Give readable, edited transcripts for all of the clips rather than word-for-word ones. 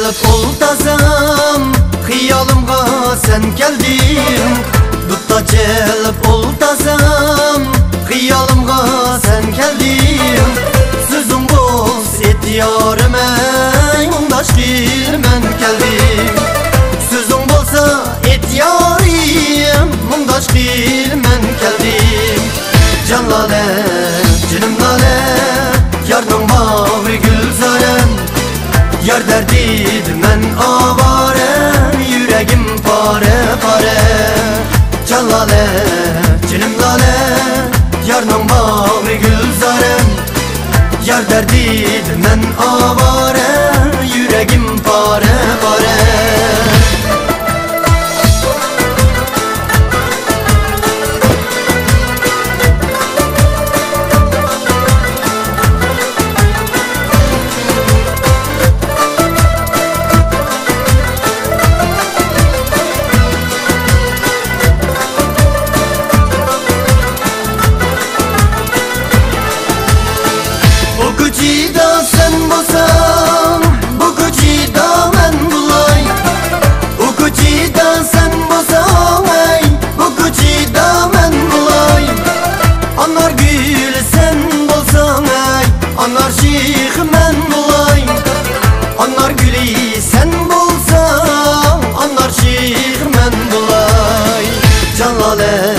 gelip oltasam, xiyalımga sen geldin. Dutta gelip oltasam, xiyalımga sen geldin. Sözüm boz et yarime, mundaş men geldim. Sözüm bolsa et yarim, mundaş men geldim. Can lale, canım lale, yardım bağrı gülzarem. Yar derdiydi men avarem, yüreğim pare pare. Can lale, canım lale, yardım bağrı gülzarem. Yar derdiydi men avarem, yüreğim pare pare. Sen bolsan, bu kucida men bulay. Bu kucida sen bolsan, ey, bu kucida men bulay. Anar gül sen bolsan, ey, anar şih men bulay. Anar gülü sen bolsan, anar şih men bulay. Can lale,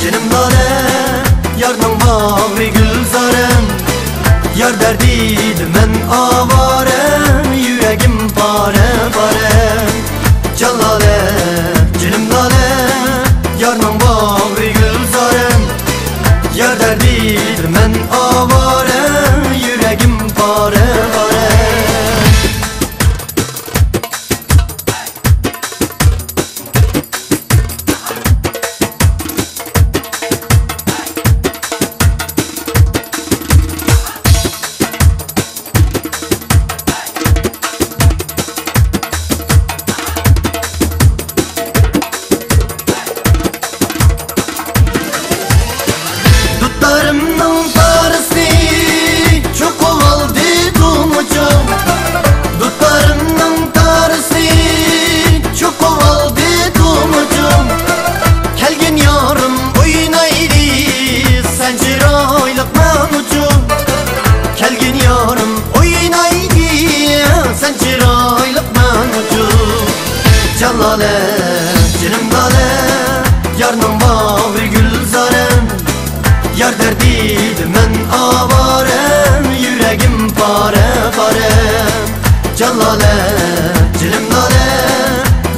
canım lale, yardım bağrı gülzarem. Yar derdiydi men avarem, yüreğim pare pare. Can lale, canım lale, yardım bağrı gülzarem. Yar derdiydi men avarem, yüreğim pare pare. Dutlarımın parası çok oldu dumucum. Dutlarımın parası çok oldu dumucum. Kelgin yarım oynaydı sen çıraylık menucum. Kelgin yarım oynaydı sen çıraylık menucum. Can lale, canım lale, yardım bağrı gülzarem. Yar derdiydi men avarem, yüreğim pare pare. Can lale, canım lale,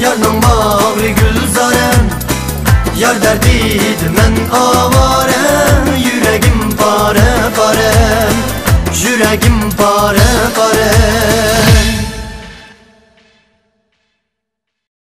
yardım bağrı gülzarem. Yar derdiydi men avarem, yüreğim pare pare. Yüreğim pare pare.